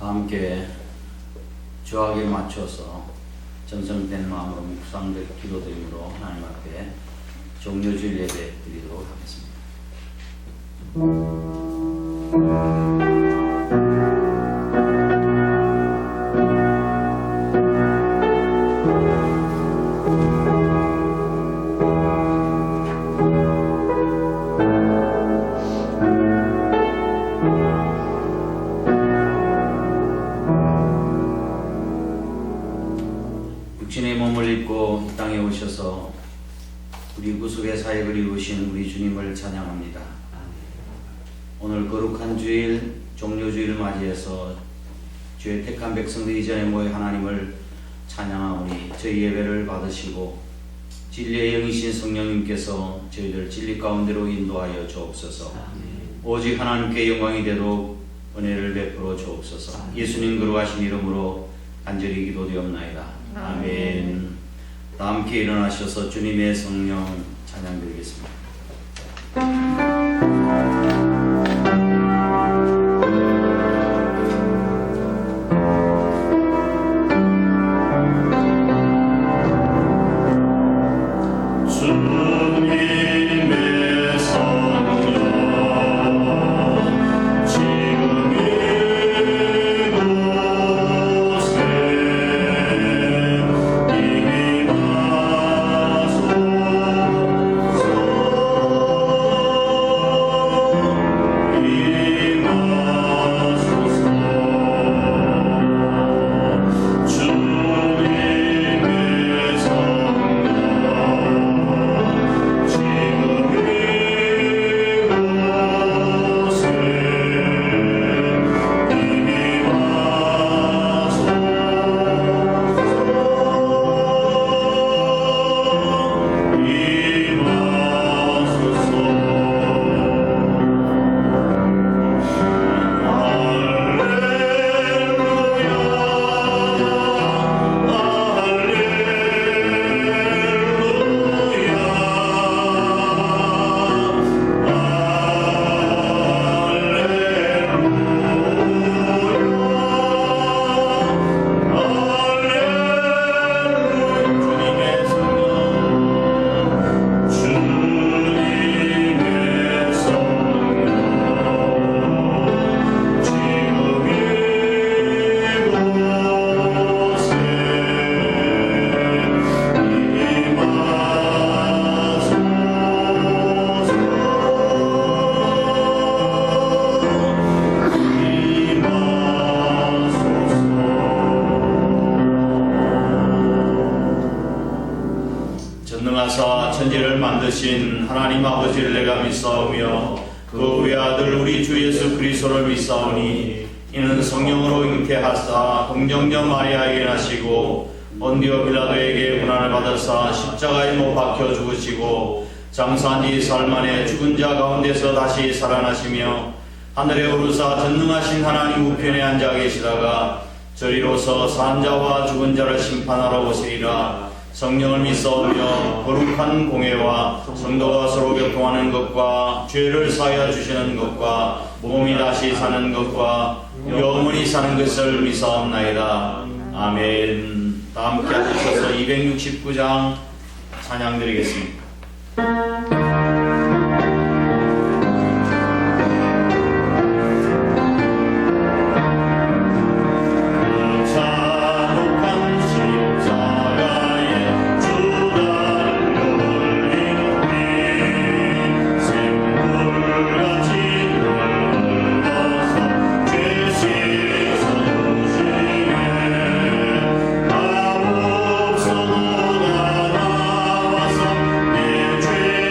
함께 주학에 맞춰서 정성된 마음으로 묵상들 기도드림으로 하나님 앞에 종료주일 예배 드리도록 하겠습니다. 육신의 몸을 입고 이 땅에 오셔서 우리 구속의 사역을 이루신 우리 주님을 찬양합니다. 오늘 거룩한 주일, 종료주일을 맞이해서 주의 택한 백성들이 전에 모여 하나님을 찬양하오니 저희 예배를 받으시고 진리의 영이신 성령님께서 저희들 진리 가운데로 인도하여 주옵소서. 오직 하나님께 영광이 되도록 은혜를 베풀어 주옵소서. 예수님 거룩하신 이름으로 간절히 기도되옵나이다. 아멘. 다 함께 일어나셔서 주님의 성령 찬양드리겠습니다. 전능하사 천지를 만드신 하나님 아버지를 내가 믿사오며 그 외아들 우리 주 예수 그리스도를 믿사오니 이는 성령으로 잉태하사 동정녀 마리아에게 나시고 본디오 빌라도에게 고난을 받으사 십자가에 못 박혀 죽으시고 장사한 지 사흘 만에 죽은 자 가운데서 다시 살아나시며 하늘에 오르사 전능하신 하나님 우편에 앉아 계시다가 저리로서 산 자와 죽은 자를 심판하러 오시리라. 성령을 믿사오며 거룩한 공회와 성도가 서로 교통하는 것과 죄를 사하여 주시는 것과 몸이 다시 사는 것과 영원히 사는 것을 믿사옵나이다. 아멘. 다 함께 하셔서 269장 찬양 드리겠습니다. 나와서 내 죄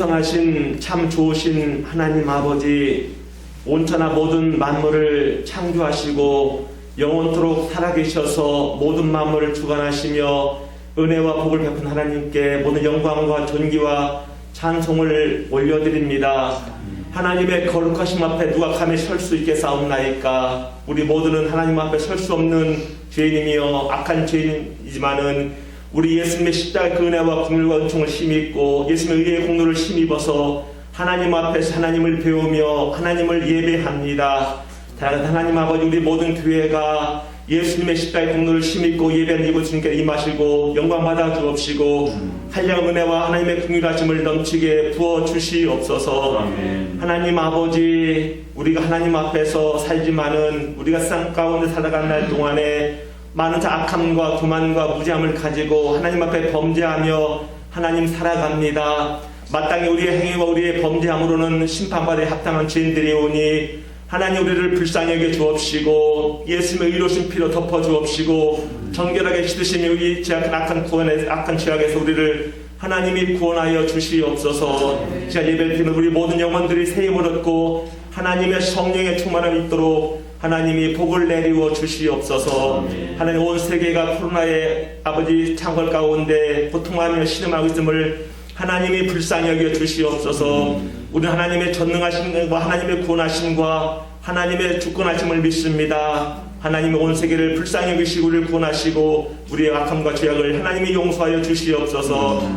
풍성하신 참 좋으신 하나님 아버지, 온천하 모든 만물을 창조하시고 영원토록 살아계셔서 모든 만물을 주관하시며 은혜와 복을 베푼 하나님께 모든 영광과 존귀와 찬송을 올려드립니다. 하나님의 거룩하심 앞에 누가 감히 설 수 있겠사옵나이까. 우리 모두는 하나님 앞에 설 수 없는 죄인이며 악한 죄인이지만은 우리 예수님의 십자가의 그 은혜와 긍휼과 은총을 힘입고 예수님의 의의 공로를 힘입어서 하나님 앞에서 하나님을 배우며 하나님을 예배합니다. 하나님 아버지, 우리 모든 교회가 예수님의 십자가의 공로를 힘입고 예배하는 이곳 주님께 임하시고 영광 받아 주옵시고 한량 은혜와 하나님의 긍휼하심을 넘치게 부어 주시옵소서. 아멘. 하나님 아버지, 우리가 하나님 앞에서 살지만은 우리가 세상 가운데 살아가는 날 동안에 많은 악함과 교만과 무지함을 가지고 하나님 앞에 범죄하며 하나님 살아갑니다. 마땅히 우리의 행위와 우리의 범죄함으로는 심판받아 합당한 죄인들이 오니 하나님 우리를 불쌍히 여겨 주옵시고 예수님의 의로우신 피로 덮어 주옵시고 정결하게 씻으시며 우리 죄악한 악한 죄악에서 우리를 하나님이 구원하여 주시옵소서. 제가 예배를 드리는 우리 모든 영혼들이 새 힘을 얻고 하나님의 성령의 충만함이 있도록 하나님이 복을 내리워 주시옵소서. 하나님, 온 세계가 코로나의 아버지 창궐 가운데 고통하며 신음하고 있음을 하나님이 불쌍히 여겨 주시옵소서. 우리는 하나님의 전능하심과 하나님의 구원하심과 하나님의 주권하심을 믿습니다. 하나님이 온 세계를 불쌍히 여기시고 우리를 구원하시고 우리의 악함과 죄악을 하나님이 용서하여 주시옵소서.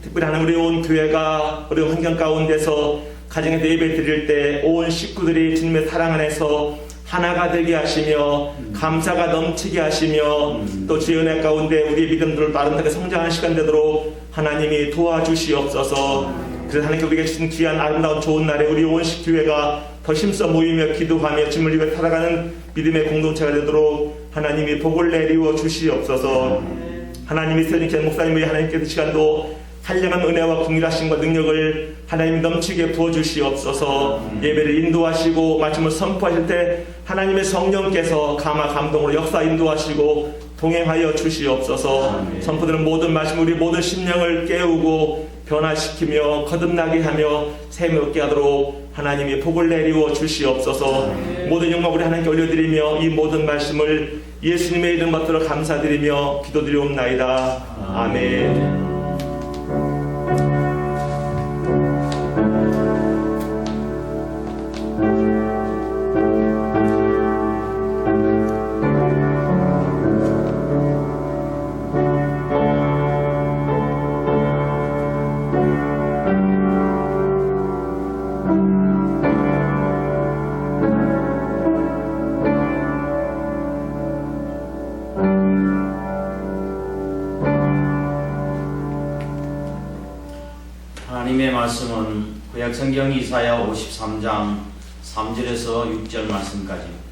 특별히 하나님, 우리 온 교회가 어려운 환경 가운데서 가정에서 예배 드릴 때 온 식구들이 주님의 사랑 안에서 하나가 되게 하시며 감사가 넘치게 하시며 또 주의 은혜 가운데 우리의 믿음들을 아름답게 성장하는 시간 되도록 하나님이 도와주시옵소서. 그래서 하나님께 우리에게 주신 귀한 아름다운 좋은 날에 우리 온식 교회가 더 힘써 모이며 기도하며 주님을 위해 살아가는 믿음의 공동체가 되도록 하나님이 복을 내리워 주시옵소서. 하나님이 세워주신 목사님의 하나님께서 시간도 한량한 은혜와 긍휼하심과 능력을 하나님 넘치게 부어주시옵소서. 예배를 인도하시고 말씀을 선포하실 때 하나님의 성령께서 감화 감동으로 역사 인도하시고 동행하여 주시옵소서. 선포되는 모든 말씀 우리 모든 심령을 깨우고 변화시키며 거듭나게 하며 샘이 얻게 하도록 하나님이 복을 내리워 주시옵소서. 모든 영광 우리 하나님께 올려드리며 이 모든 말씀을 예수님의 이름 받들어 감사드리며 기도드리옵나이다. 아멘. 하나님의 말씀은 구약성경 이사야 53장 3절에서 6절 말씀까지입니다.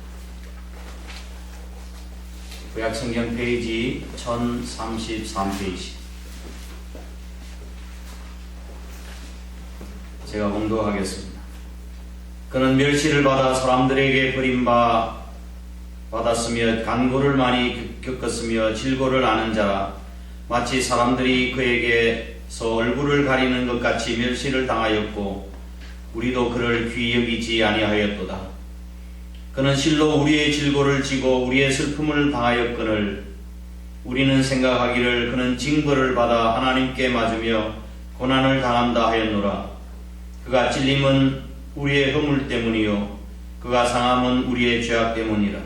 구약성경 페이지 1033페이지. 제가 공독하겠습니다. 그는 멸시를 받아 사람들에게 버림받았으며 간고를 많이 겪었으며 질고를 아는 자라. 마치 사람들이 그에게서 얼굴을 가리는 것 같이 멸시를 당하였고 우리도 그를 귀히 여기지 아니하였도다. 그는 실로 우리의 질고를 지고 우리의 슬픔을 당하였거늘 우리는 생각하기를 그는 징벌을 받아 하나님께 맞으며 고난을 당한다 하였노라. 그가 찔림은 우리의 허물 때문이요 그가 상함은 우리의 죄악 때문이라.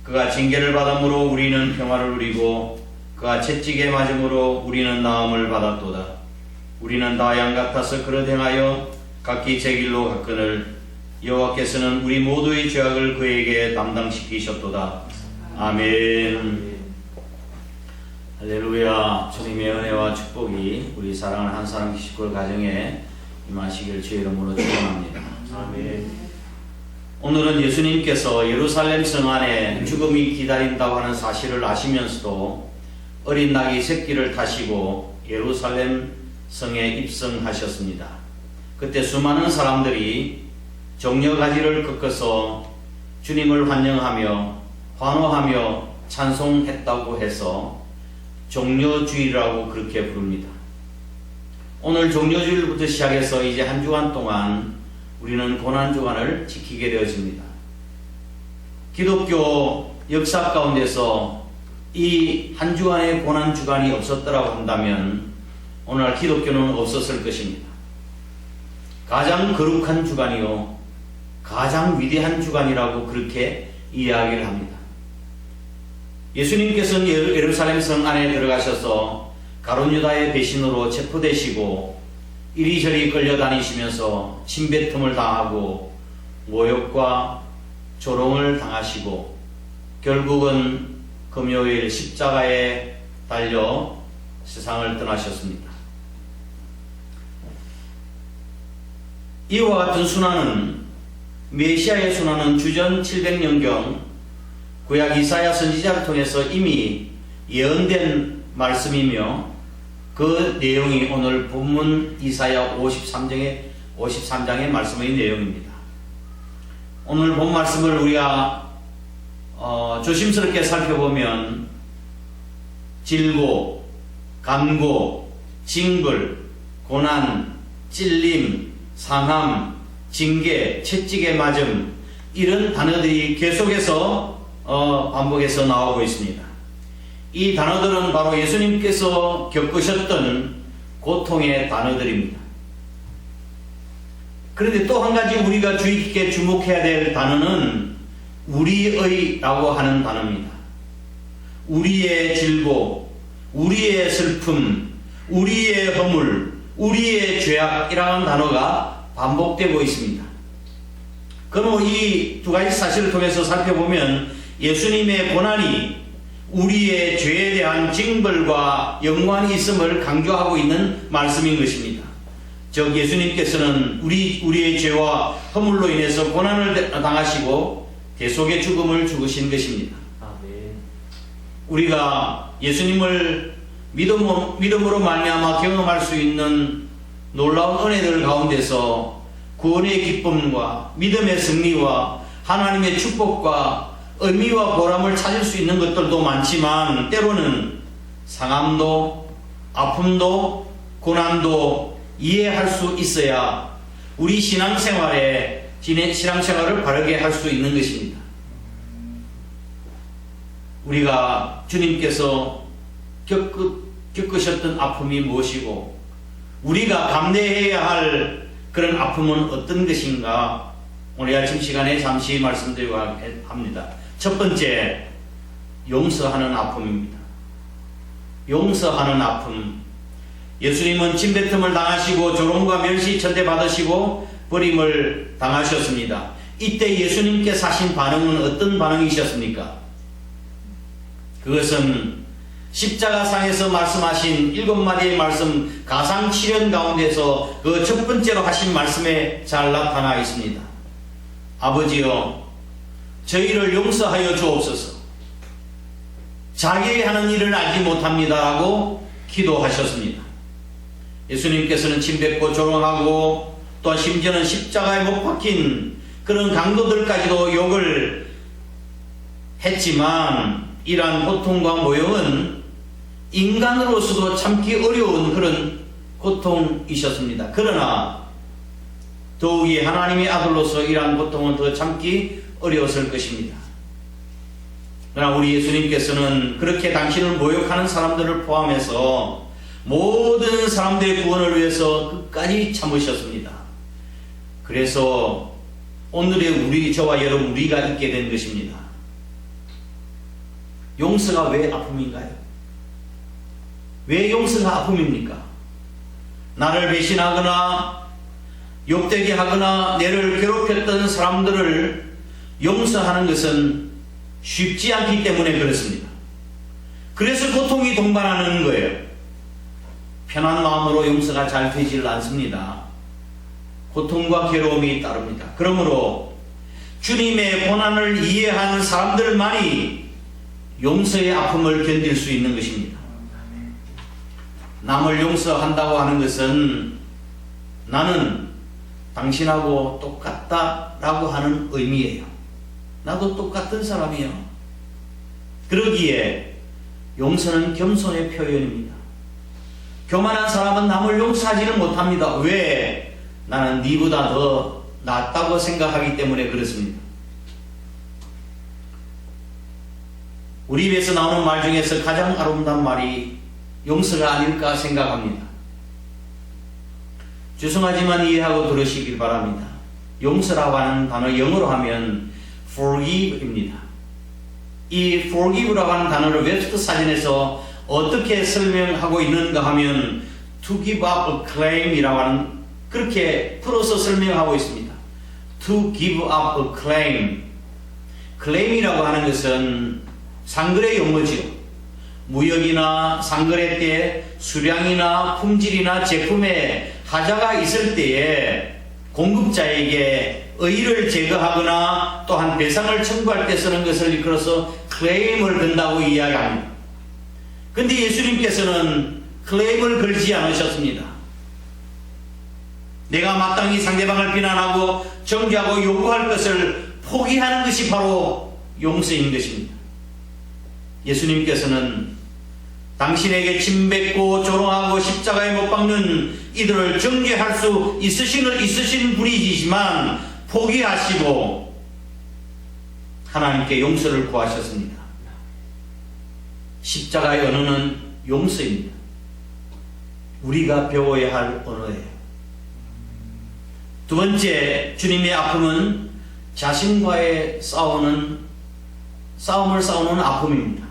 그가 징계를 받음으로 우리는 평화를 누리고 그가 채찍에 맞음으로 우리는 나음을 받았도다. 우리는 다 양 같아서 그릇 행하여 각기 제 길로 갔거늘 여호와께서는 우리 모두의 죄악을 그에게 담당시키셨도다. 아멘. 할렐루야. 주님의 은혜와 축복이 우리 사랑하는 한 사람 기식골 가정에 임하시길 주의 이름으로 축원합니다. 아멘. 오늘은 예수님께서 예루살렘 성 안에 죽음이 기다린다고 하는 사실을 아시면서도 어린 낙이 새끼를 타시고 예루살렘 성에 입성하셨습니다. 그때 수많은 사람들이 종려가지를 꺾어서 주님을 환영하며 환호하며 찬송했다고 해서 종려주의라고 그렇게 부릅니다. 오늘 종료주일부터 시작해서 이제 한 주간 동안 우리는 고난주간을 지키게 되어집니다. 기독교 역사 가운데서 이 한 주간의 고난주간이 없었더라고 한다면 오늘날 기독교는 없었을 것입니다. 가장 거룩한 주간이요 가장 위대한 주간이라고 그렇게 이야기를 합니다. 예수님께서는 예루살렘 성 안에 들어가셔서 가룟 유다의 배신으로 체포되시고 이리저리 끌려다니시면서 침뱉음을 당하고 모욕과 조롱을 당하시고 결국은 금요일 십자가에 달려 세상을 떠나셨습니다. 이와 같은 순환은 메시아의 순환은 주전 700년경 구약 이사야 선지자를 통해서 이미 예언된 말씀이며 그 내용이 오늘 본문 이사야 53장의 말씀의 내용입니다. 오늘 본 말씀을 우리가 조심스럽게 살펴보면 질고, 간고, 징벌, 고난, 찔림, 상함, 징계, 채찍에 맞음 이런 단어들이 계속해서 반복해서 나오고 있습니다. 이 단어들은 바로 예수님께서 겪으셨던 고통의 단어들입니다. 그런데 또 한 가지 우리가 주의 깊게 주목해야 될 단어는 우리의라고 하는 단어입니다. 우리의 질고, 우리의 슬픔, 우리의 허물, 우리의 죄악이라는 단어가 반복되고 있습니다. 그럼 이 두 가지 사실을 통해서 살펴보면 예수님의 고난이 우리의 죄에 대한 징벌과 연관이 있음을 강조하고 있는 말씀인 것입니다. 즉 예수님께서는 우리의 죄와 허물로 인해서 고난을 당하시고 대속의 죽음을 죽으신 것입니다. 아멘. 우리가 예수님을 믿음으로 말미암아 경험할 수 있는 놀라운 은혜들 가운데서 구원의 기쁨과 믿음의 승리와 하나님의 축복과 의미와 보람을 찾을 수 있는 것들도 많지만 때로는 상함도 아픔도 고난도 이해할 수 있어야 우리 신앙생활을 바르게 할 수 있는 것입니다. 우리가 주님께서 겪으셨던 아픔이 무엇이고 우리가 감내해야 할 그런 아픔은 어떤 것인가 오늘 아침 시간에 잠시 말씀드리고 합니다. 첫 번째, 용서하는 아픔입니다. 용서하는 아픔. 예수님은 침뱉음을 당하시고 조롱과 멸시 천대받으시고 버림을 당하셨습니다. 이때 예수님께서 하신 반응은 어떤 반응이셨습니까? 그것은 십자가상에서 말씀하신 7마디의 말씀 가상칠연 가운데서 그 첫 번째로 하신 말씀에 잘 나타나 있습니다. 아버지여 저희를 용서하여 주옵소서. 자기의 하는 일을 알지 못합니다라고 기도하셨습니다. 예수님께서는 침뱉고 조롱하고 또 심지어는 십자가에 못 박힌 그런 강도들까지도 욕을 했지만 이러한 고통과 모욕은 인간으로서도 참기 어려운 그런 고통이셨습니다. 그러나 더욱이 하나님의 아들로서 이러한 고통은 더 참기 어려웠을 것입니다. 그러나 우리 예수님께서는 그렇게 당신을 모욕하는 사람들을 포함해서 모든 사람들의 구원을 위해서 끝까지 참으셨습니다. 그래서 오늘의 저와 여러분 우리가 있게 된 것입니다. 용서가 왜 아픔인가요? 왜 용서가 아픔입니까? 나를 배신하거나 욕되게 하거나 내를 괴롭혔던 사람들을 용서하는 것은 쉽지 않기 때문에 그렇습니다. 그래서 고통이 동반하는 거예요. 편한 마음으로 용서가 잘 되질 않습니다. 고통과 괴로움이 따릅니다. 그러므로 주님의 고난을 이해하는 사람들만이 용서의 아픔을 견딜 수 있는 것입니다. 남을 용서한다고 하는 것은 나는 당신하고 똑같다라고 하는 의미예요. 나도 똑같은 사람이에요. 그러기에 용서는 겸손의 표현입니다. 교만한 사람은 남을 용서하지를 못합니다. 왜? 나는 네보다 더 낫다고 생각하기 때문에 그렇습니다. 우리 입에서 나오는 말 중에서 가장 아름다운 말이 용서가 아닐까 생각합니다. 죄송하지만 이해하고 들으시길 바랍니다. 용서라고 하는 단어 영어로 하면 forgive입니다. 이 forgive라고 하는 단어를 웹스터 사전에서 어떻게 설명하고 있는가 하면 to give up a claim이라고 하는 그렇게 풀어서 설명하고 있습니다. to give up a claim. claim이라고 하는 것은 상거래 용어죠. 무역이나 상거래 때 수량이나 품질이나 제품에 하자가 있을 때에 공급자에게 의의를 제거하거나 또한 배상을 청구할 때 쓰는 것을 일컬어서 클레임을 건다고 이야기합니다. 그런데 예수님께서는 클레임을 걸지 않으셨습니다. 내가 마땅히 상대방을 비난하고 정죄하고 요구할 것을 포기하는 것이 바로 용서인 것입니다. 예수님께서는 당신에게 침뱉고 조롱하고 십자가에 못 박는 이들을 정죄할 수 있으신 분이시지만 포기하시고 하나님께 용서를 구하셨습니다. 십자가의 언어는 용서입니다. 우리가 배워야 할 언어예요. 두 번째, 주님의 아픔은 자신과의 싸움을 싸우는 아픔입니다.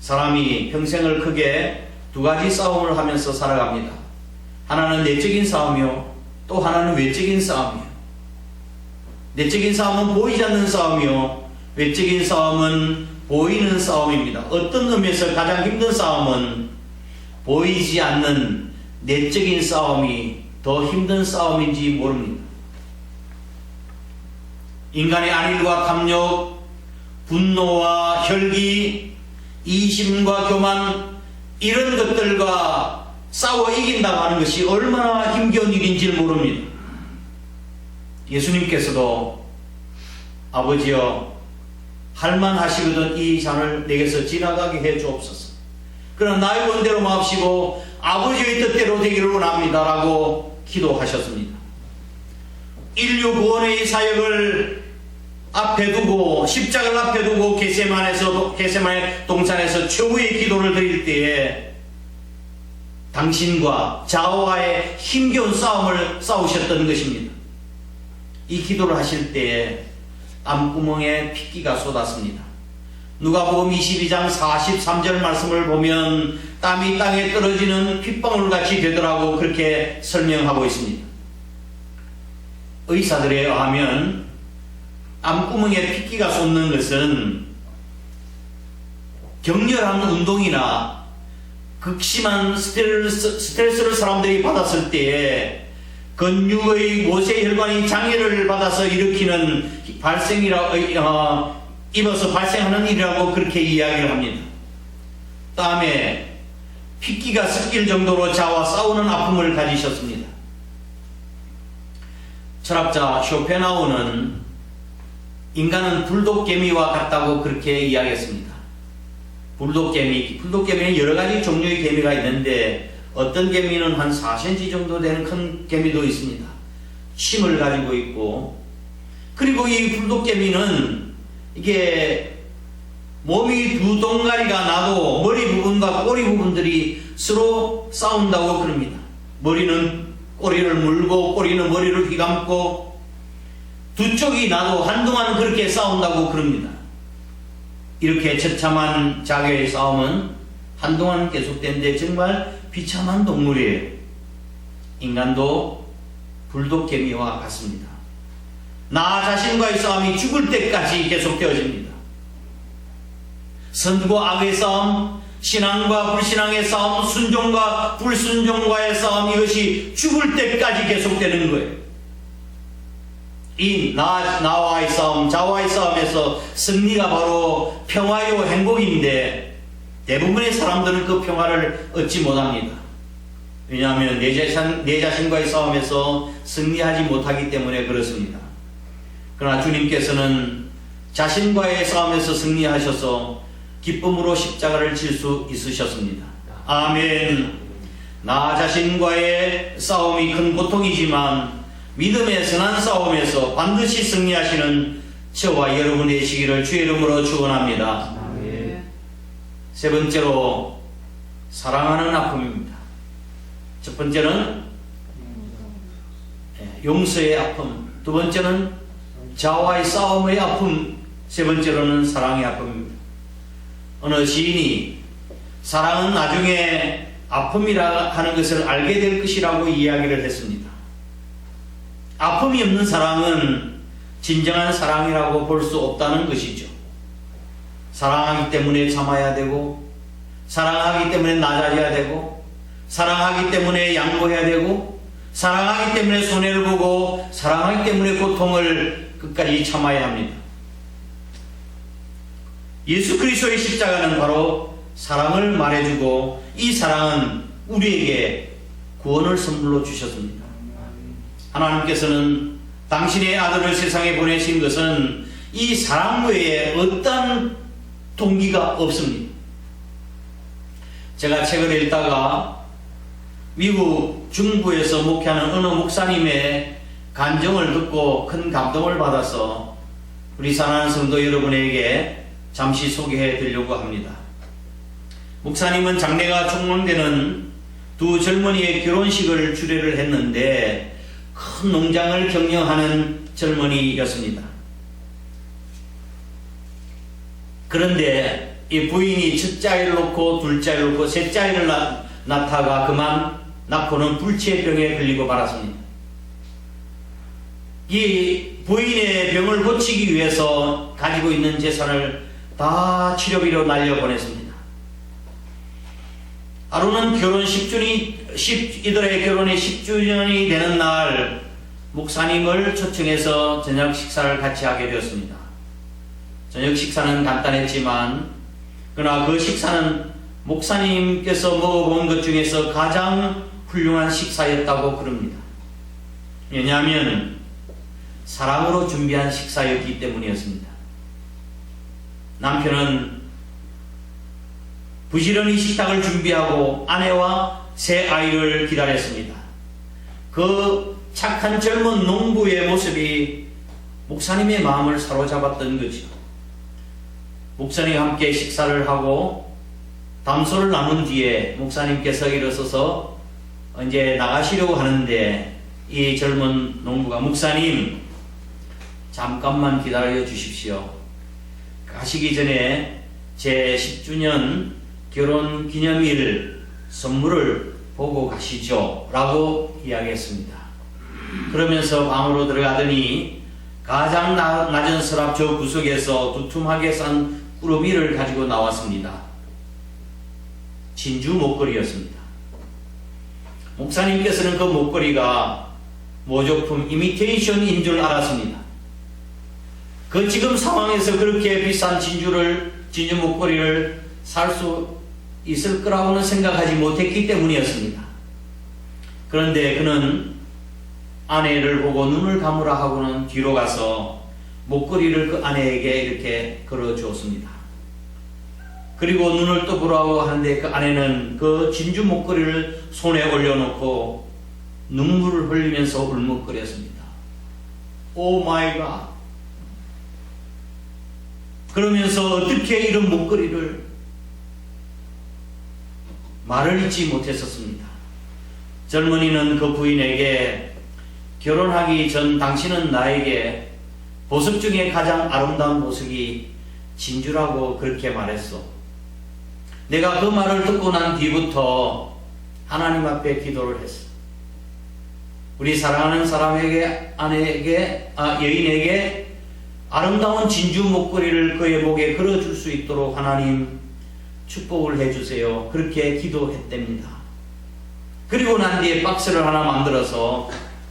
사람이 평생을 크게 두 가지 싸움을 하면서 살아갑니다. 하나는 내적인 싸움이요, 또 하나는 외적인 싸움이요. 내적인 싸움은 보이지 않는 싸움이요, 외적인 싸움은 보이는 싸움입니다. 어떤 의미에서 가장 힘든 싸움은 보이지 않는 내적인 싸움이 더 힘든 싸움인지 모릅니다. 인간의 안일과 탐욕, 분노와 혈기, 이심과 교만, 이런 것들과 싸워 이긴다고 하는 것이 얼마나 힘겨운 일인지 모릅니다. 예수님께서도 아버지여 할만하시거든 이 잔을 내게서 지나가게 해 주옵소서. 그러나 나의 원대로 마옵시고 아버지의 뜻대로 되기를 원합니다 라고 기도하셨습니다. 인류 구원의 사역을 앞에 두고 십자가를 앞에 두고 겟세마네 동산에서 최후의 기도를 드릴 때에 당신과 자아와의 힘겨운 싸움을 싸우셨던 것입니다. 이 기도를 하실 때에 암구멍에 핏기가 쏟았습니다. 누가복음 22장 43절 말씀을 보면 땀이 땅에 떨어지는 핏방울같이 되더라고 그렇게 설명하고 있습니다. 의사들에 의하면 암구멍에 핏기가 솟는 것은 격렬한 운동이나 극심한 스트레스를 사람들이 받았을 때에 근육의 모세혈관이 장애를 받아서 일으키는 입어서 발생하는 일이라고 그렇게 이야기를 합니다. 땀에 핏기가 섞일 정도로 자아와 싸우는 아픔을 가지셨습니다. 철학자 쇼펜하우는 인간은 불독개미와 같다고 그렇게 이야기했습니다. 불독개미는 여러 가지 종류의 개미가 있는데 어떤 개미는 한 4cm 정도 되는 큰 개미도 있습니다. 침을 가지고 있고, 그리고 이 불독개미는 이게 몸이 두 동가리가 나도 머리 부분과 꼬리 부분들이 서로 싸운다고 그럽니다. 머리는 꼬리를 물고 꼬리는 머리를 휘감고 두 쪽이 나도 한동안 그렇게 싸운다고 그럽니다. 이렇게 처참한 자기의 싸움은 한동안 계속되는데 정말 비참한 동물이에요. 인간도 불독개미와 같습니다. 나 자신과의 싸움이 죽을 때까지 계속되어집니다. 선과 악의 싸움, 신앙과 불신앙의 싸움, 순종과 불순종과의 싸움, 이것이 죽을 때까지 계속되는 거예요. 이 나와의 싸움, 자와의 싸움에서 승리가 바로 평화요 행복인데 대부분의 사람들은 그 평화를 얻지 못합니다. 왜냐하면 내 자신과의 싸움에서 승리하지 못하기 때문에 그렇습니다. 그러나 주님께서는 자신과의 싸움에서 승리하셔서 기쁨으로 십자가를 질 수 있으셨습니다. 아멘. 나 자신과의 싸움이 큰 고통이지만 믿음의 선한 싸움에서 반드시 승리하시는 저와 여러분 되시기를 주의 이름으로 축원합니다. 세 번째로 사랑하는 아픔입니다. 첫 번째는 용서의 아픔, 두 번째는 자아와의 싸움의 아픔, 세 번째로는 사랑의 아픔입니다. 어느 시인이 사랑은 나중에 아픔이라 하는 것을 알게 될 것이라고 이야기를 했습니다. 아픔이 없는 사랑은 진정한 사랑이라고 볼 수 없다는 것이죠. 사랑하기 때문에 참아야 되고, 사랑하기 때문에 낮아져야 되고, 사랑하기 때문에 양보해야 되고, 사랑하기 때문에 손해를 보고, 사랑하기 때문에 고통을 끝까지 참아야 합니다. 예수 그리스도의 십자가는 바로 사랑을 말해주고, 이 사랑은 우리에게 구원을 선물로 주셨습니다. 하나님께서는 당신의 아들을 세상에 보내신 것은 이 사랑 외에 어떤 동기가 없습니다. 제가 책을 읽다가 미국 중부에서 목회하는 어느 목사님의 간증을 듣고 큰 감동을 받아서 우리 사랑하는 성도 여러분에게 잠시 소개해 드리려고 합니다. 목사님은 장래가 촉망되는 두 젊은이의 결혼식을 주례를 했는데 큰 농장을 경영하는 젊은이였습니다. 그런데 이 부인이 첫째 아이를 놓고 둘째 아이를 놓고 셋째 아이를 낳다가 그만 낳고는 불치병에 걸리고 말았습니다. 이 부인의 병을 고치기 위해서 가지고 있는 재산을 다 치료비로 날려보냈습니다. 하루는 결혼 10주년이 이들의 결혼이 10주년이 되는 날 목사님을 초청해서 저녁 식사를 같이 하게 되었습니다. 저녁 식사는 간단했지만 그러나 그 식사는 목사님께서 먹어본 것 중에서 가장 훌륭한 식사였다고 그럽니다. 왜냐하면 사랑으로 준비한 식사였기 때문이었습니다. 남편은 부지런히 식탁을 준비하고 아내와 세 아이를 기다렸습니다. 그 착한 젊은 농부의 모습이 목사님의 마음을 사로잡았던 거죠. 목사님과 함께 식사를 하고 담소를 나눈 뒤에 목사님께서 일어서서 이제 나가시려고 하는데 이 젊은 농부가 목사님 잠깐만 기다려 주십시오. 가시기 전에 제 10주년 결혼 기념일 선물을 보고 가시죠 라고 이야기했습니다. 그러면서 방으로 들어가더니 가장 낮은 서랍 저 구석에서 두툼하게 싼 꾸러미를 가지고 나왔습니다. 진주 목걸이였습니다. 목사님께서는 그 목걸이가 모조품 이미테이션인 줄 알았습니다. 그 지금 상황에서 그렇게 비싼 진주 목걸이를 살 수 있을 거라고는 생각하지 못했기 때문이었습니다. 그런데 그는 아내를 보고 눈을 감으라 하고는 뒤로 가서 목걸이를 그 아내에게 이렇게 걸어 주었습니다. 그리고 눈을 떠보라고 하는데 그 아내는 그 진주 목걸이를 손에 올려놓고 눈물을 흘리면서 울먹거렸습니다. 오 마이 갓. 그러면서 어떻게 이런 목걸이를 말을 잇지 못했었습니다. 젊은이는 그 부인에게 결혼하기 전 당신은 나에게 보석 중에 가장 아름다운 보석이 진주라고 그렇게 말했어. 내가 그 말을 듣고 난 뒤부터 하나님 앞에 기도를 했어. 우리 사랑하는 사람에게 여인에게 아름다운 진주 목걸이를 그의 목에 걸어줄 수 있도록 하나님 축복을 해주세요. 그렇게 기도했답니다. 그리고 난 뒤에 박스를 하나 만들어서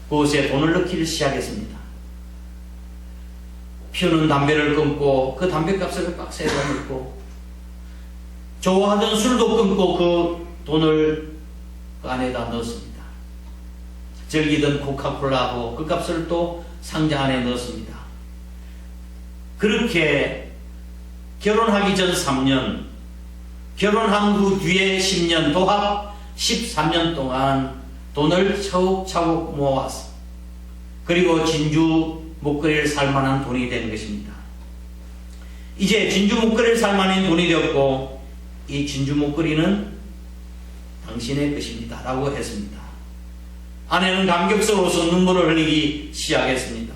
그곳에 돈을 넣기를 시작했습니다. 피우는 담배를 끊고 그 담배값을 박스에 넣고 좋아하던 술도 끊고 그 돈을 그 안에다 넣었습니다. 즐기던 코카콜라하고 그 값을 또 상자 안에 넣었습니다. 그렇게 결혼하기 전 3년, 결혼한 후 뒤에 10년, 도합 13년 동안 돈을 차곡차곡 모아왔어. 그리고 진주 목걸이를 살만한 돈이 된 것입니다. 이제 진주 목걸이를 살만한 돈이 되었고 이 진주 목걸이는 당신의 것입니다 라고 했습니다. 아내는 감격스러워서 눈물을 흘리기 시작했습니다.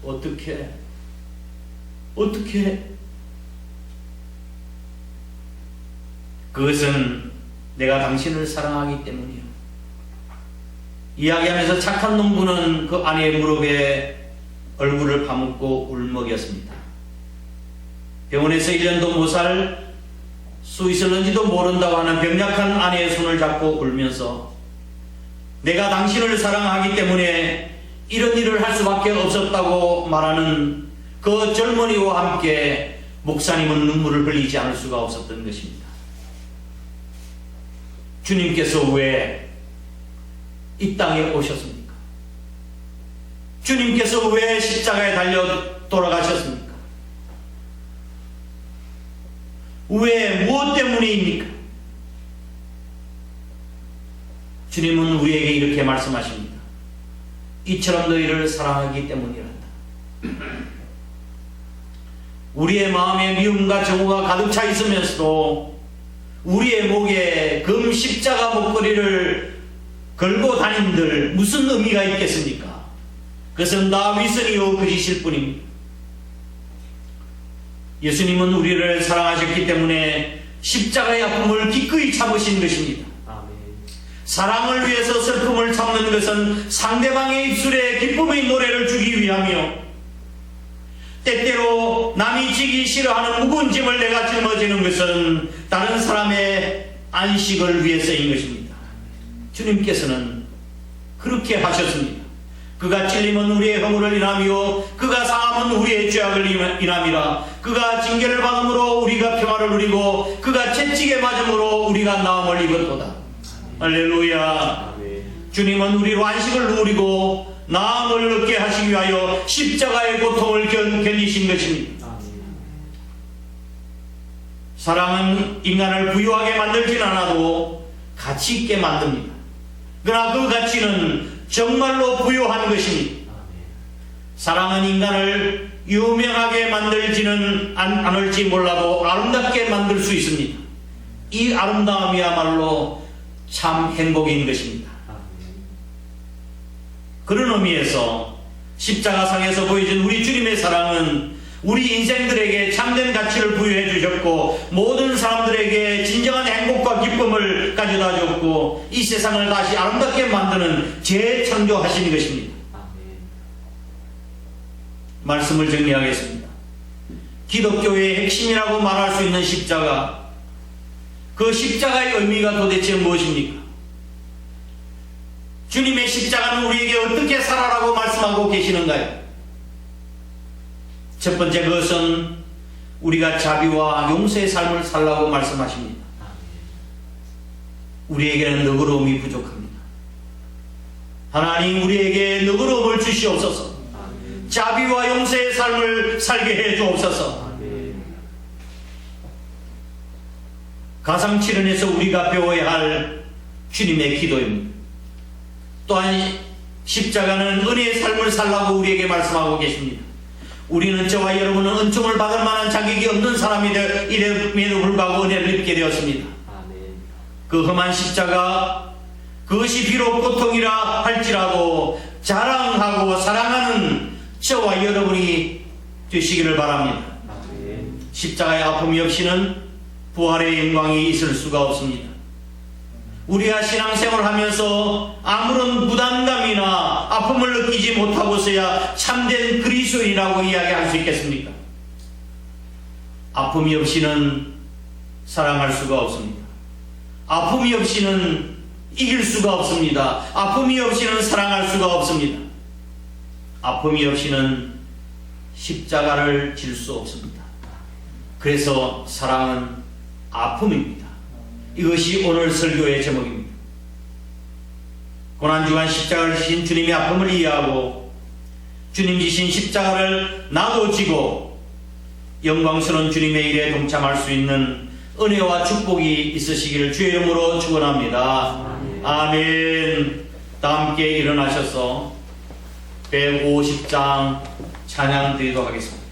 어떻게 그것은 내가 당신을 사랑하기 때문이요. 이야기하면서 착한 농부는 그 아내의 무릎에 얼굴을 파묻고 울먹였습니다. 병원에서 1년도 못 살 수 있을는지도 모른다고 하는 병약한 아내의 손을 잡고 울면서 내가 당신을 사랑하기 때문에 이런 일을 할 수밖에 없었다고 말하는 그 젊은이와 함께 목사님은 눈물을 흘리지 않을 수가 없었던 것입니다. 주님께서 왜 이 땅에 오셨습니까? 주님께서 왜 십자가에 달려 돌아가셨습니까? 왜 무엇 때문입니까? 주님은 우리에게 이렇게 말씀하십니다. 이처럼 너희를 사랑하기 때문이란다. 우리의 마음에 미움과 정오가 가득 차 있으면서도 우리의 목에 금 십자가 목걸이를 걸고 다닌들 무슨 의미가 있겠습니까? 그것은 다 위선이요 거짓일 뿐입니다. 예수님은 우리를 사랑하셨기 때문에 십자가의 아픔을 기꺼이 참으신 것입니다. 사랑을 위해서 슬픔을 참는 것은 상대방의 입술에 기쁨의 노래를 주기 위하며 때때로 남이 지기 싫어하는 무거운 짐을 내가 짊어지는 것은 다른 사람의 안식을 위해서인 것입니다. 주님께서는 그렇게 하셨습니다. 그가 찔림은 우리의 허물을 인하며 그가 상함은 우리의 죄악을 인함이라. 그가 징계를 받음으로 우리가 평화를 누리고 그가 채찍에 맞음으로 우리가 나음을 입었도다. 할렐루야. 주님은 우리로 안식을 누리고 나음을 얻게 하시기 위하여 십자가의 고통을 견디신 것입니다. 사랑은 인간을 부유하게 만들진 않아도 가치 있게 만듭니다. 그러나 그 가치는 정말로 부유한 것입니다. 사랑은 인간을 유명하게 만들지는 않을지 몰라도 아름답게 만들 수 있습니다. 이 아름다움이야말로 참 행복인 것입니다. 그런 의미에서 십자가상에서 보여준 우리 주님의 사랑은 우리 인생들에게 참된 가치를 부여해 주셨고 모든 사람들에게 진정한 행복과 기쁨을 가져다 줬고 이 세상을 다시 아름답게 만드는 재창조하신 것입니다. 말씀을 정리하겠습니다. 기독교의 핵심이라고 말할 수 있는 십자가, 그 십자가의 의미가 도대체 무엇입니까? 주님의 십자가는 우리에게 어떻게 살아라고 말씀하고 계시는가요? 첫 번째, 그것은 우리가 자비와 용서의 삶을 살라고 말씀하십니다. 우리에게는 너그러움이 부족합니다. 하나님, 우리에게 너그러움을 주시옵소서. 자비와 용서의 삶을 살게 해 주옵소서. 가상칠언에서 우리가 배워야 할 주님의 기도입니다. 또한 십자가는 은혜의 삶을 살라고 우리에게 말씀하고 계십니다. 우리는 저와 여러분은 은총을 받을 만한 자격이 없는 사람임에도 불구하고 은혜를 입게 되었습니다. 그 험한 십자가, 그것이 비록 고통이라 할지라도 자랑하고 사랑하는 저와 여러분이 되시기를 바랍니다. 십자가의 아픔이 없이는 부활의 영광이 있을 수가 없습니다. 우리가 신앙생활을 하면서 아무런 부담감이나 아픔을 느끼지 못하고서야 참된 그리스도인이라고 이야기할 수 있겠습니까? 아픔이 없이는 사랑할 수가 없습니다. 아픔이 없이는 이길 수가 없습니다. 아픔이 없이는 사랑할 수가 없습니다. 아픔이 없이는 십자가를 질 수 없습니다. 그래서 사랑은 아픔입니다. 이것이 오늘 설교의 제목입니다. 고난주간 십자가를 지신 주님의 아픔을 이해하고 주님 지신 십자가를 나도 지고 영광스러운 주님의 일에 동참할 수 있는 은혜와 축복이 있으시기를 주의 이름으로 축원합니다. 아멘. 다 함께 일어나셔서 150장 찬양 드리도록 하겠습니다.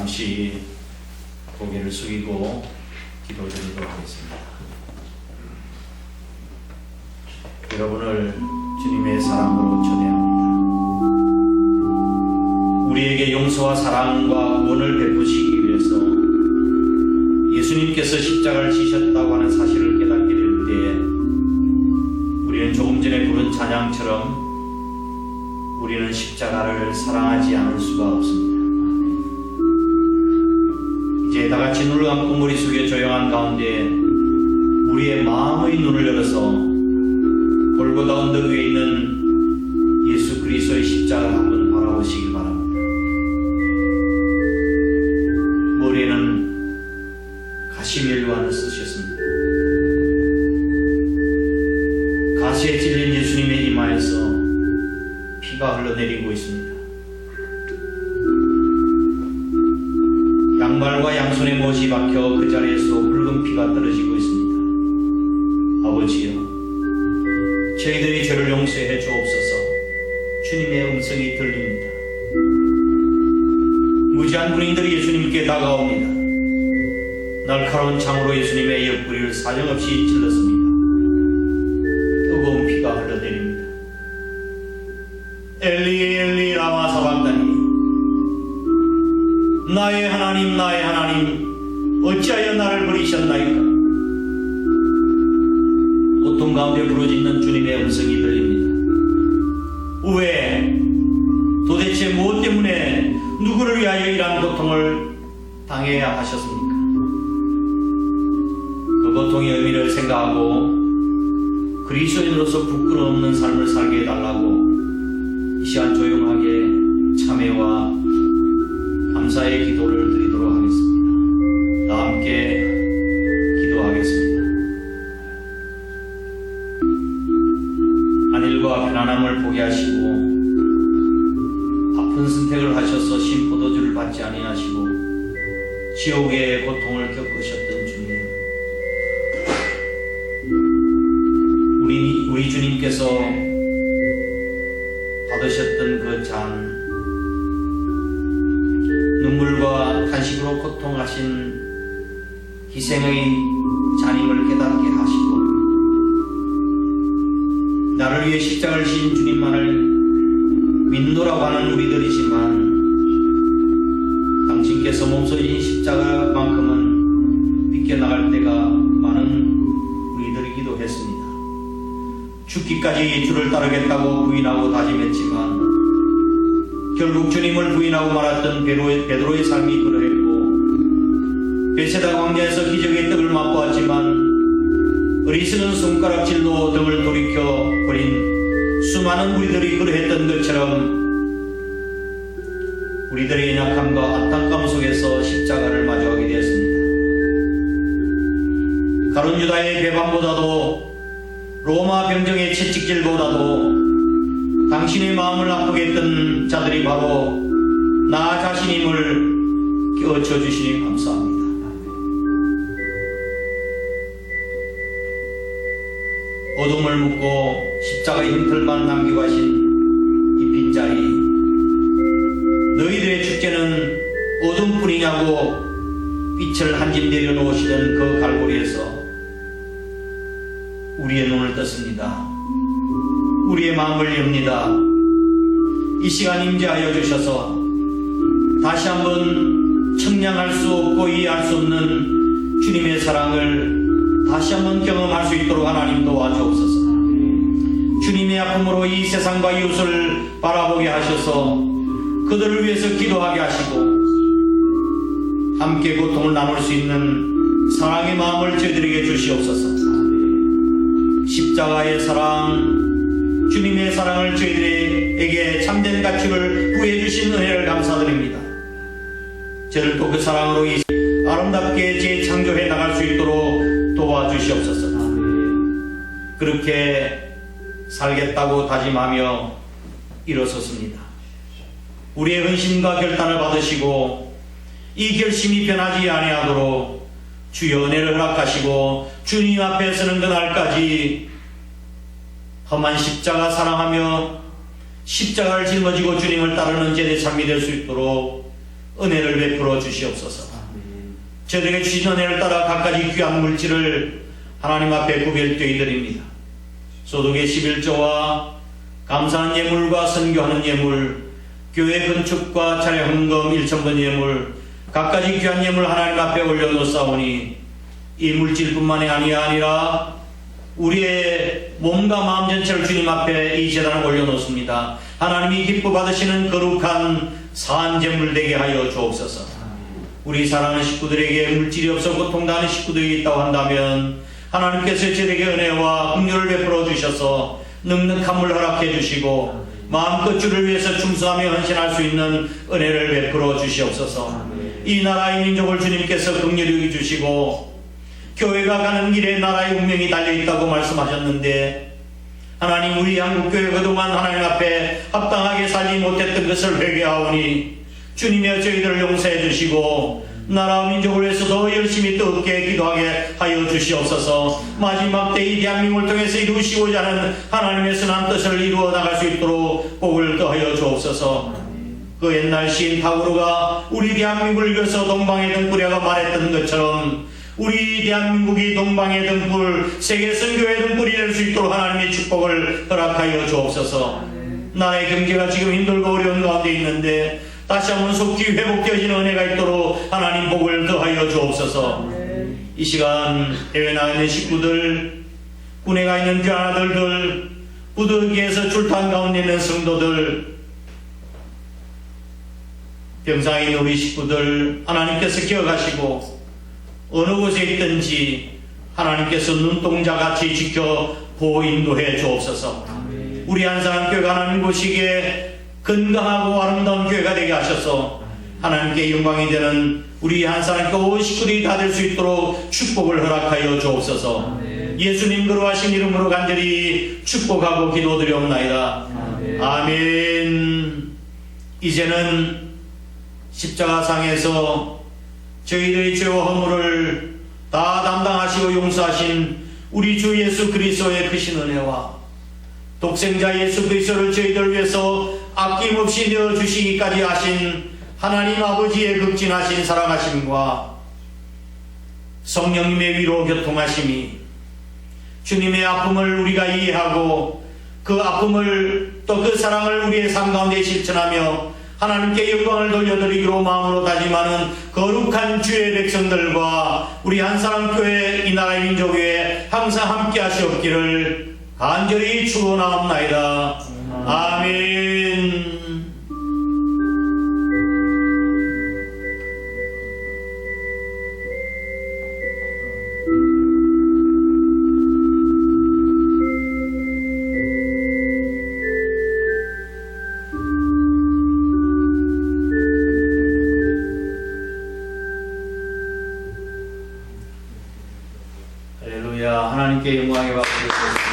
잠시 고개를 숙이고 기도드리도록 하겠습니다. 여러분을 주님의 사랑으로 초대합니다. 우리에게 용서와 사랑과 구원을 베푸시기 위해서 예수님께서 십자가를 지셨다고 하는 사실을 깨닫게 될 때에 우리는 조금 전에 부른 찬양처럼 우리는 십자가를 사랑하지 않을 수가 없습니다. 이제 다같이 눈을 감고 머릿속에 조용한 가운데 우리의 마음의 눈을 열어서 골고다 언덕 위에 있는 예수 그리스도의 십자가를 한번 바라보시기 바랍니다. 머리에는 가시면류관을 쓰셨습니다. 가시에 찔린 예수님의 이마에서 피가 흘러내리고 있습니다. 양발과 양손에 못이 박혀 그 자리에서 붉은 피가 떨어지고 있습니다. 아버지여, 저희들이 죄를 용서해 주옵소서. 주님의 음성이 들립니다. 무지한 군인들이 예수님께 다가옵니다. 날카로운 창으로 예수님의 옆구리를 사정없이 찔렀습니다. 뜨거운 피가 흘러내립니다. 엘리 엘리 라마 사박다니, 나의 하나님 나의 하나님 어찌하여 나를 버리셨나이까. 고통 가운데 부르짖는 주님의 음성이 들립니다. 왜? 도대체 무엇 때문에 누구를 위하여 이러한 고통을 당해야 하셨습니까? 그 고통의 의미를 생각하고 그리스도인으로서 부끄러움 없는 삶을 살게 해달라고 이 시간 조용하게 참회와 감사의 기도를 드리도록 하겠습니다. 다 함께 기도하겠습니다. 안일과 편안함을 보게 하시고 아픈 선택을 하셔서 신포도주를 받지 아니하시고 지옥의 고통을 겪으셨던 주님, 우리 주님께서 받으셨던 그 잔, 눈물과 탄식으로 고통하신 희생의 잔임을 깨닫게 하시고 나를 위해 십자가를 지신 주님만을 믿노라고 하는 우리들이지만 당신께서 몸소리인 십자가만큼은 비껴나갈 때가 많은 우리들이기도 했습니다. 죽기까지 주를 따르겠다고 부인하고 다짐했지만 결국 주님을 부인하고 말았던 베드로의 삶이 그러했고, 베세다 광야에서 기적의 떡을 맛보았지만 어리석은 손가락질로 등을 돌이켜 버린 수많은 우리들이 그러했던 것처럼 우리들의 연약함과 안타까움 속에서 십자가를 마주하게 되었습니다. 가룟 유다의 배반보다도 로마 병정의 채찍질보다도 당신의 마음을 아프게 했던 자들이 바로 나 자신임을 깨우쳐 주시니 감사합니다. 어둠을 묻고 십자가의 흉틀만 남기고 하신 이 빈자리, 너희들의 축제는 어둠뿐이냐고 빛을 한 집 내려놓으시던 그 갈고리에서 우리의 눈을 떴습니다. 우리의 마음을 엽니다. 이 시간 임재하여 주셔서 다시 한번 청량할 수 없고 이해할 수 없는 주님의 사랑을 다시 한번 경험할 수 있도록 하나님 도와주옵소서. 주님의 아픔으로 이 세상과 이웃을 바라보게 하셔서 그들을 위해서 기도하게 하시고 함께 고통을 나눌 수 있는 사랑의 마음을 저희들에게 주시옵소서. 십자가의 사랑, 주님의 사랑을 저희들에게 참된 가치를 부여해 주신 은혜를 감사드립니다. 저를 또 그 사랑으로 이 아름답게 재창조해 나갈 수 있도록 도와주시옵소서. 그렇게 살겠다고 다짐하며 일어섰습니다. 우리의 헌신과 결단을 받으시고 이 결심이 변하지 아니하도록 주의 은혜를 허락하시고 주님 앞에 서는 그날까지 험한 십자가 사랑하며 십자가를 짊어지고 주님을 따르는 제의 삶이 될 수 있도록 은혜를 베풀어 주시옵소서. 저에게 주신 은혜를 따라 각가지 귀한 물질을 하나님 앞에 구별되어 드립니다. 소득의 11조와 감사한 예물과 선교하는 예물, 교회 건축과 차량 헌금 1,000번 예물 갖가지 귀한 예물 하나님 앞에 올려놓사오니 이 물질뿐만이 아니라 우리의 몸과 마음 전체를 주님 앞에 이 제단을 올려놓습니다. 하나님이 기뻐 받으시는 거룩한 산제물 되게 하여 주옵소서. 우리 사랑하는 식구들에게 물질이 없어 고통당하는 식구들이 있다고 한다면 하나님께서 저에게 은혜와 긍휼을 베풀어 주셔서 넉넉함을 허락해 주시고 마음껏 주를 위해서 충성하며 헌신할 수 있는 은혜를 베풀어 주시옵소서. 이 나라의 민족을 주님께서 긍휼히 여기 주시고 교회가 가는 길에 나라의 운명이 달려있다고 말씀하셨는데 하나님 우리 한국교회 그동안 하나님 앞에 합당하게 살지 못했던 것을 회개하오니 주님의 저희들을 용서해 주시고 나라와 민족을 위해서 더 열심히 뜨겁게 기도하게 하여 주시옵소서. 마지막 때 이 대한민국을 통해서 이루시고자 하는 하나님의 선한 뜻을 이루어 나갈 수 있도록 복을 더하여 주옵소서. 그 옛날 시인 타고르가 우리 대한민국을 위해서 동방의 등불이라고 말했던 것처럼 우리 대한민국이 동방의 등불, 세계 선교의 등불이 될 수 있도록 하나님의 축복을 허락하여 주옵소서. 나라의 경제가 지금 힘들고 어려운 가운데 있는데 다시 한번 속히 회복되어지는 은혜가 있도록 하나님 복을 더하여 주옵소서. 이 시간 해외 나가 있는 식구들, 군에 가 있는 귀한 아들들, 부득이해서 출탄 가운데 있는 성도들, 병상에 있는 우리 식구들 하나님께서 기억하시고 어느 곳에 있든지 하나님께서 눈동자같이 지켜 보호 인도해 주옵소서. 우리 한사람교회가 하나님 보시기에 건강하고 아름다운 교회가 되게 하셔서 하나님께 영광이 되는 우리 한사람교회 온 식구들이 다 될 수 있도록 축복을 허락하여 주옵소서. 예수님 거룩하신 이름으로 간절히 축복하고 기도드리옵나이다. 아멘. 이제는 십자가상에서 저희들의 죄와 허물을 다 담당하시고 용서하신 우리 주 예수 그리스도의 크신 은혜와 독생자 예수 그리스도를 저희들 위해서 아낌없이 내어주시기까지 하신 하나님 아버지의 극진하신 사랑하심과 성령님의 위로 교통하심이 주님의 아픔을 우리가 이해하고 그 아픔을 또 그 사랑을 우리의 삶 가운데 실천하며 하나님께 영광을 돌려드리기로 마음으로 다짐하는 거룩한 주의 백성들과 우리 한사람교회 이 나라의 민족에 항상 함께 하시옵기를 간절히 축원하옵나이다. 아멘. 할렐루야. 하나님께 영광의 박수를